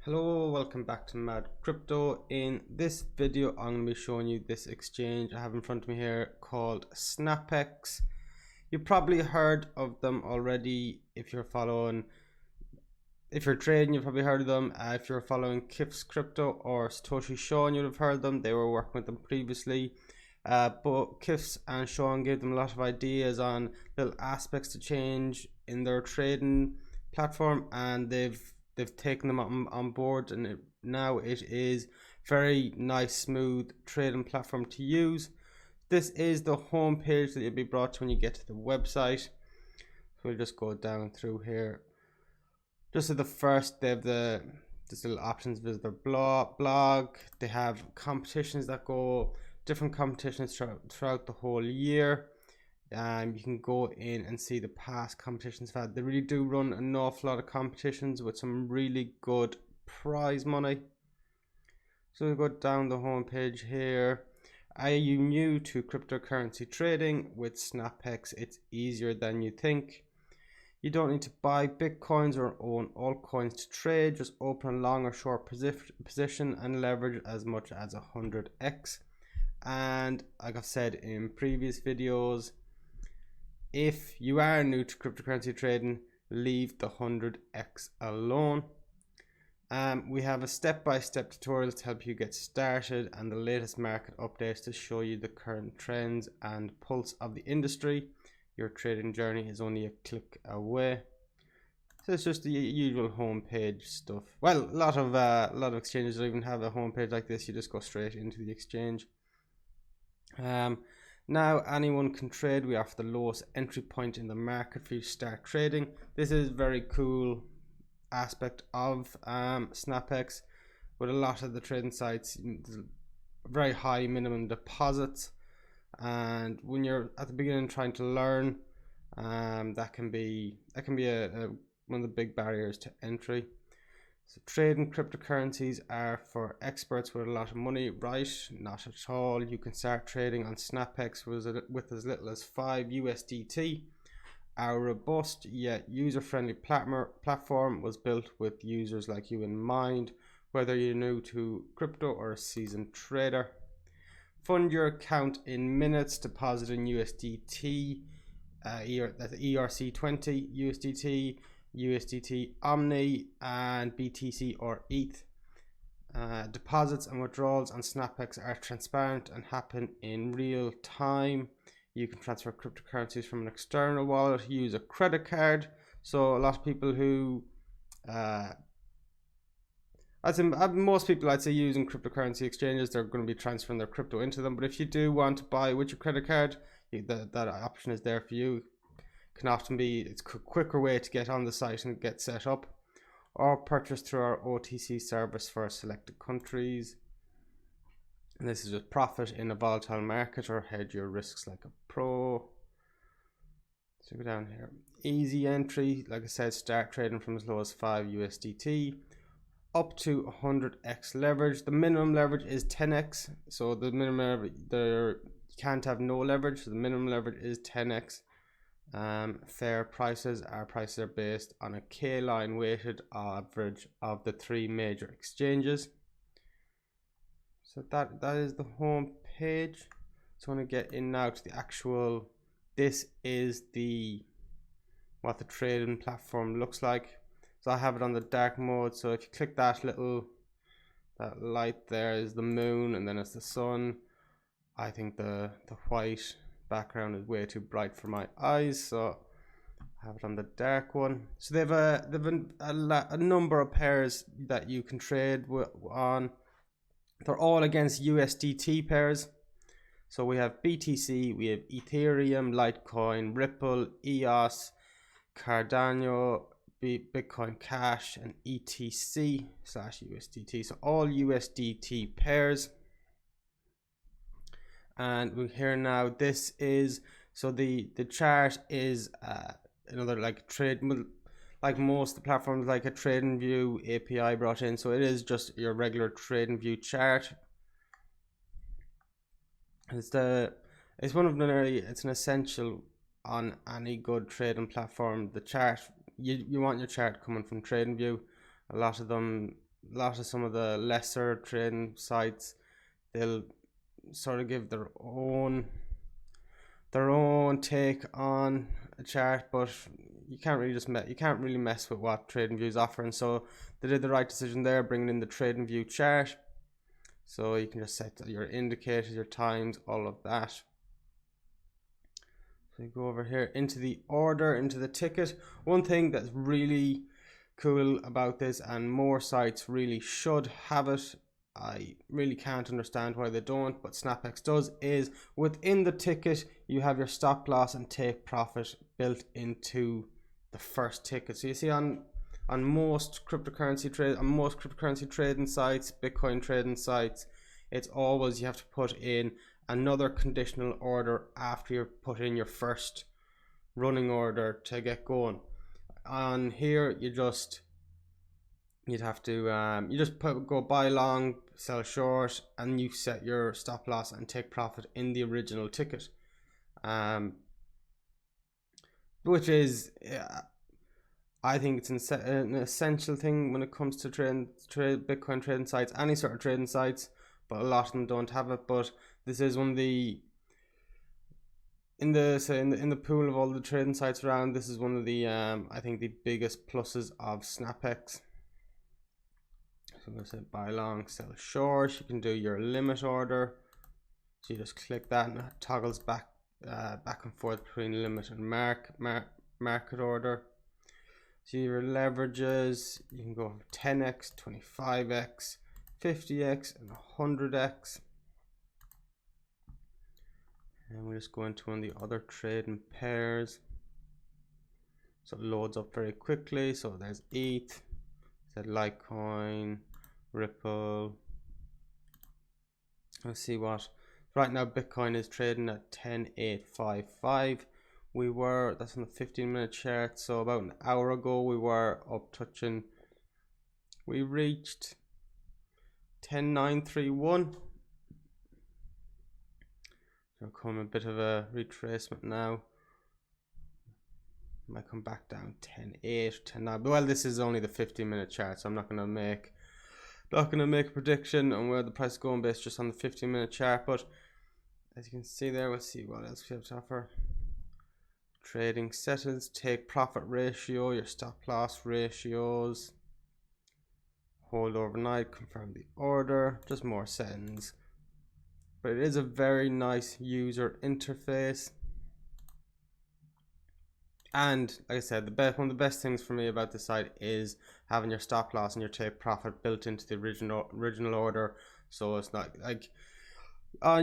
Hello, welcome back to Mad Crypto. In this video, I'm going to be showing you this exchange I have in front of me here called SnapX. You've probably heard of them already if you're trading, you've probably heard of them. If you're following Kif's Crypto or Satoshi Sean, you'd have heard of them. They were working with them previously. But Kif's and Sean gave them a lot of ideas on little aspects to change in their trading platform, and they've taken them on board, and now it is very nice, smooth trading platform to use. This is the home page that you'll be brought to when you get to the website. So we'll just go down through here. Just at the first, they have this little options, visit their blog. They have competitions that go, different competitions throughout the whole year. You can go in and see the past competitions they've had. They really do run an awful lot of competitions with some really good prize money. So we go down the home page here. Are you new to cryptocurrency trading? With SnapX, it's easier than you think. You don't need to buy bitcoins or own altcoins to trade. Just open a long or short position and leverage as much as 100x. And like I've said in previous videos, if you are new to cryptocurrency trading, leave the 100x alone. We have a step-by-step tutorial to help you get started and the latest market updates to show you the current trends and pulse of the industry. Your trading journey is only a click away. So it's just the usual homepage stuff. Well, a lot of exchanges don't even have a homepage like this. You just go straight into the exchange. Now anyone can trade. We offer the lowest entry point in the market for you to start trading. This is very cool aspect of SnapX. With a lot of the trading sites, very high minimum deposits, and when you're at the beginning trying to learn, that can be one of the big barriers to entry. So trading cryptocurrencies are for experts with a lot of money, right? Not at all. You can start trading on SnapX with as little as 5 USDT. Our robust yet user-friendly platform was built with users like you in mind, whether you're new to crypto or a seasoned trader. Fund your account in minutes, deposit in USDT, that's ERC20, USDT Omni, and BTC or ETH. Deposits and withdrawals on SnapX are transparent and happen in real time. You can transfer cryptocurrencies from an external wallet, use a credit card. So a lot of people who most people I'd say using cryptocurrency exchanges, they're going to be transferring their crypto into them. But if you do want to buy with your credit card, that option is there for you. Can often be, it's a quicker way to get on the site and get set up, or purchase through our OTC service for selected countries. And this is just profit in a volatile market or hedge your risks like a pro. So go down here, easy entry. Like I said, start trading from as low as 5 USDT up to 100x leverage. The minimum leverage is 10x. So the minimum leverage, you can't have no leverage. So the minimum leverage is 10x. Fair prices. Our prices are based on a K-line weighted average of the 3 major exchanges. So that is the home page. So I'm going to get in now to the actual, this is what the trading platform looks like. So I have it on the dark mode. So if you click that light there is the moon, and then it's the sun. I think the white background is way too bright for my eyes, so I have it on the dark one. So they have a number of pairs that you can trade on. They're all against USDT pairs. So we have BTC, we have Ethereum, Litecoin, Ripple, EOS, Cardano, Bitcoin Cash, and ETC/USDT. So all USDT pairs. And we're here now. This is, so the chart is another like trade, like most of the platforms, like a TradingView API brought in. So it is just your regular TradingView chart. It's one of it's an essential on any good trading platform. The chart, you want your chart coming from TradingView. A lot of them a lot of some of the lesser trading sites, they'll sort of give their own take on a chart, but you can't really mess with what TradingView's offering. So they did the right decision there, bringing in the TradingView chart. So you can just set your indicators, your times, all of that. So you go over here into the order, into the ticket. One thing that's really cool about this, and more sites really should have it, I really can't understand why they don't, but SnapX does, is within the ticket you have your stop loss and take profit built into the first ticket. So you see on most cryptocurrency trading sites, Bitcoin trading sites, it's always you have to put in another conditional order after you put in your first running order to get going. On here you'd have to go buy long, sell short, and you set your stop loss and take profit in the original ticket, which is I think it's an essential thing when it comes to Bitcoin trading sites, any sort of trading sites, but a lot of them don't have it. But this is one of the in the pool of all the trading sites around, this is one of the I think the biggest pluses of SnapX. So I'm going to say buy long, sell short. You can do your limit order. So you just click that and it toggles back and forth between limit and market order. So your leverages, you can go for 10x, 25x, 50x, and 100x. And we'll just go into one of the other trading pairs. So it loads up very quickly. So there's ETH, there's Litecoin, Ripple. Let's see what right now Bitcoin is trading at 10,855. That's on the 15-minute chart. So about an hour ago we were up touching, we reached 10,931. So come a bit of a retracement now. Might come back down 10.8, 10.9. But well, this is only the 15-minute chart, so I'm not gonna make a prediction on where the price is going based just on the 15-minute chart. But as you can see there, we'll see what else we have to offer. Trading settings, take profit ratio, your stop loss ratios, hold overnight, confirm the order, just more settings. But it is a very nice user interface. And like I said, one of the best things for me about this site is having your stop loss and your take profit built into the original order. So it's not like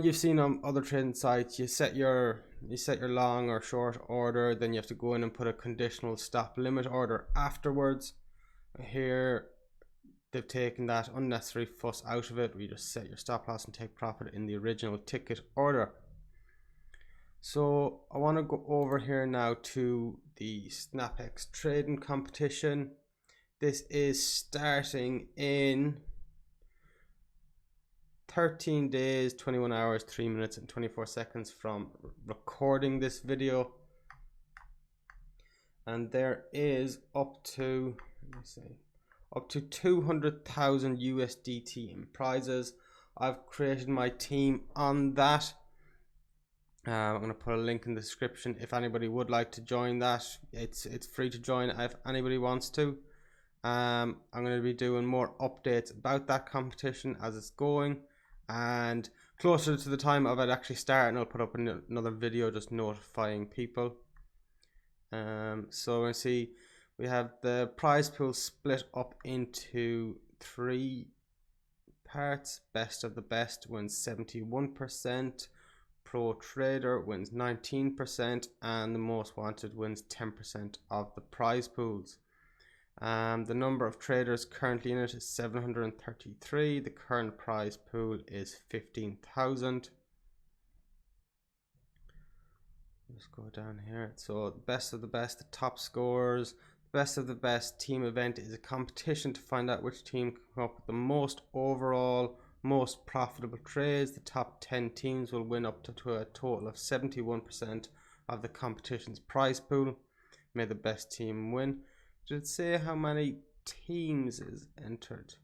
you've seen on other trading sites, you set your long or short order, then you have to go in and put a conditional stop limit order afterwards. Here they've taken that unnecessary fuss out of it. We just set your stop loss and take profit in the original ticket order. So I want to go over here now to the SnapX trading competition. This is starting in 13 days, 21 hours, 3 minutes and 24 seconds from recording this video. And there is up to 200,000 USDT in prizes. I've created my team on that. I'm going to put a link in the description if anybody would like to join that. It's free to join if anybody wants to. I'm going to be doing more updates about that competition as it's going, and closer to the time of it actually starting, I'll put up another video just notifying people. So we see we have the prize pool split up into 3 parts. Best of the best wins 71%. Pro Trader wins 19%, and the Most Wanted wins 10% of the prize pools. The number of traders currently in it is 733. The current prize pool is 15,000. Just go down here. So the best of the best, the top scores. The best of the best team event is a competition to find out which team can come up with the most overall most profitable trades. The top 10 teams will win up to a total of 71% of the competition's prize pool. May the best team win. Did it say how many teams is entered?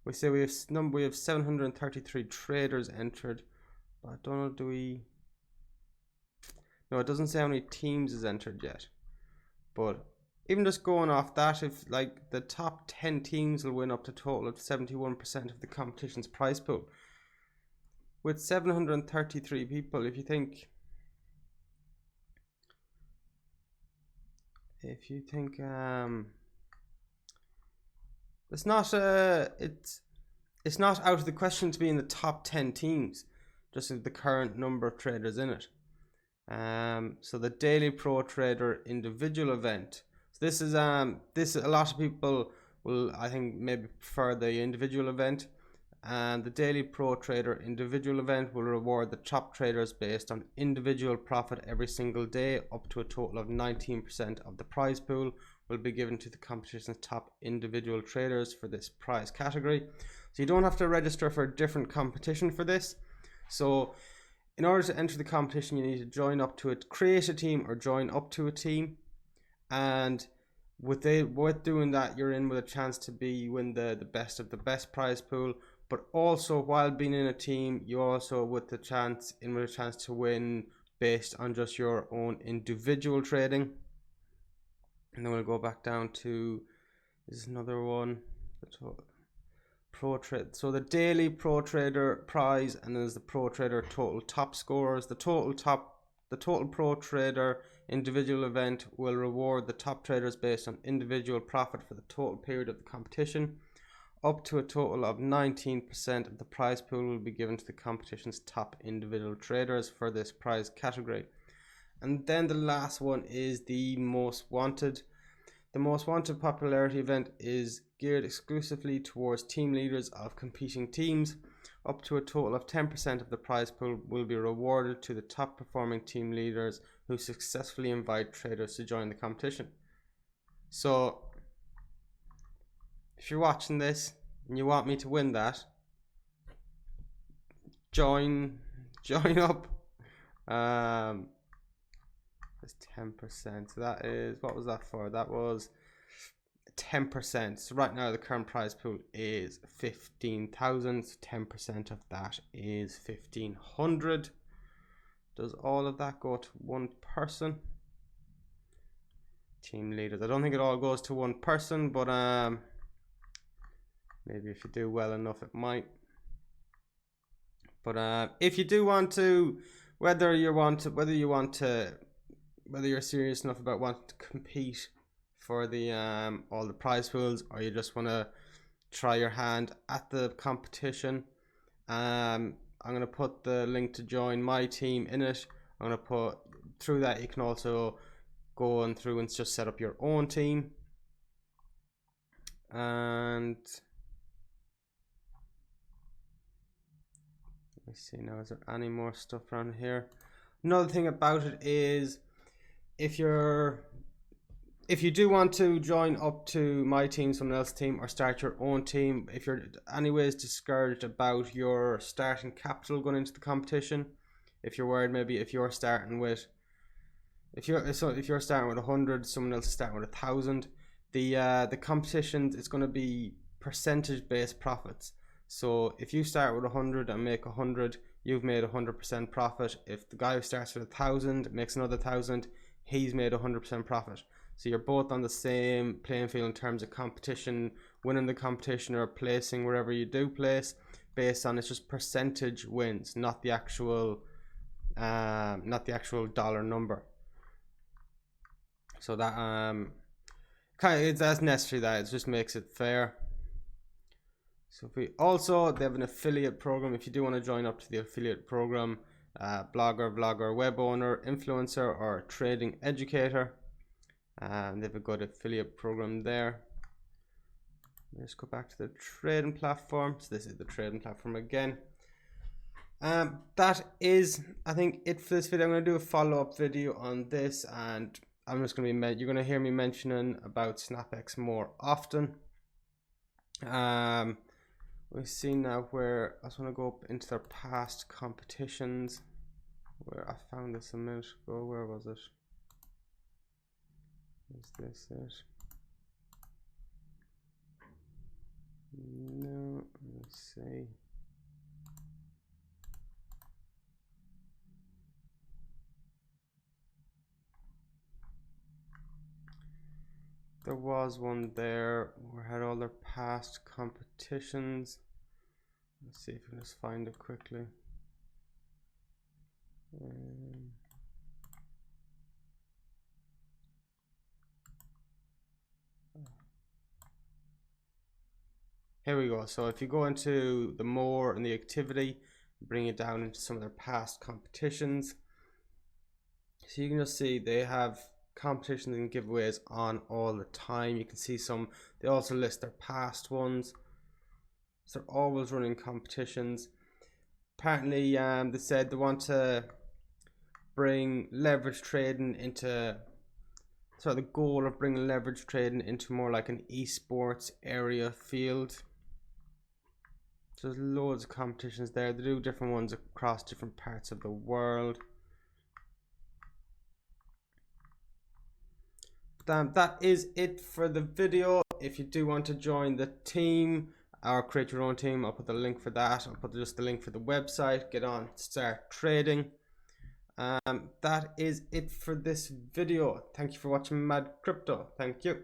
We say we have 733 traders entered, but I don't know, do we? No, it doesn't say how many teams is entered yet. But even just going off that, if like the top 10 teams will win up to a total of 71% of the competition's prize pool. With 733 people, if you think it's not out of the question to be in the top 10 teams, just with the current number of traders in it. So the Daily Pro Trader individual event. So this is a lot of people will, I think, maybe prefer the individual event. And the Daily Pro Trader individual event will reward the top traders based on individual profit every single day. Up to a total of 19% of the prize pool will be given to the competition's top individual traders for this prize category. So you don't have to register for a different competition for this. So in order to enter the competition, you need to join up to it, create a team or join up to a team. And with doing that, you're in with a chance to win the best of the best prize pool. But also, while being in a team, you also with a chance to win based on just your own individual trading. And then we'll go back down to, this is another one, Pro Trade. So the Daily Pro Trader prize, and then there's the Pro Trader total top scores. The total Pro Trader individual event will reward the top traders based on individual profit for the total period of the competition. Up to a total of 19% of the prize pool will be given to the competition's top individual traders for this prize category. And then the last one is the most wanted. The most wanted popularity event is geared exclusively towards team leaders of competing teams. Up to a total of 10% of the prize pool will be rewarded to the top performing team leaders who successfully invite traders to join the competition. So if you're watching this and you want me to win that, join up. It's 10%. So that is, what was that for? That was 10%. So right now the current prize pool is 15,000. So 10% of that is 1,500. Does all of that go to one person? Team leaders. I don't think it all goes to one person, but maybe if you do well enough, it might. But if you do want to, whether you're serious enough about wanting to compete for the all the prize pools, or you just want to try your hand at the competition, I'm going to put the link to join my team in it. I'm going to put through that. You can also go on through and just set up your own team. And let me see now, is there any more stuff around here? Another thing about it is, if you do want to join up to my team, someone else's team, or start your own team, if you're anyways discouraged about your starting capital going into the competition, if you're worried maybe if you're starting with 100, someone else is starting with 1,000, the competition is going to be percentage based profits. So if you start with 100 and make 100, you've made 100% profit. If the guy who starts with 1,000 makes another 1,000, he's made 100% profit. So you're both on the same playing field in terms of competition, winning the competition or placing wherever you do place, based on it's just percentage wins, not the actual dollar number. So that that's necessary, that it just makes it fair. So they have an affiliate program. If you do want to join up to the affiliate program, blogger, vlogger, web owner, influencer, or trading educator, they have a good affiliate program there. Let's go back to the trading platform. So this is the trading platform again. That is, I think, it for this video. I'm going to do a follow-up video on this, and I'm just going to you're going to hear me mentioning about SnapX more often. We see now where I just want to go up into their past competitions. Where I found this a minute ago. Where was it? Is this it? No, let's see. There was one there where I had all their past competitions. Let's see if I can just find it quickly. Here we go. So if you go into the more and the activity, bring it down into some of their past competitions. So you can just see they have competitions and giveaways on all the time. You can see some, they also list their past ones. So they're always running competitions. Apparently they said they want to bring leverage trading into, so the goal of bringing leverage trading into more like an esports area field. So there's loads of competitions there. They do different ones across different parts of the world. That is it for the video. If you do want to join the team or create your own team, I'll put the link for that. I'll put just the link for the website. Get on, start trading. That is it for this video. Thank you for watching Mad Crypto. Thank you.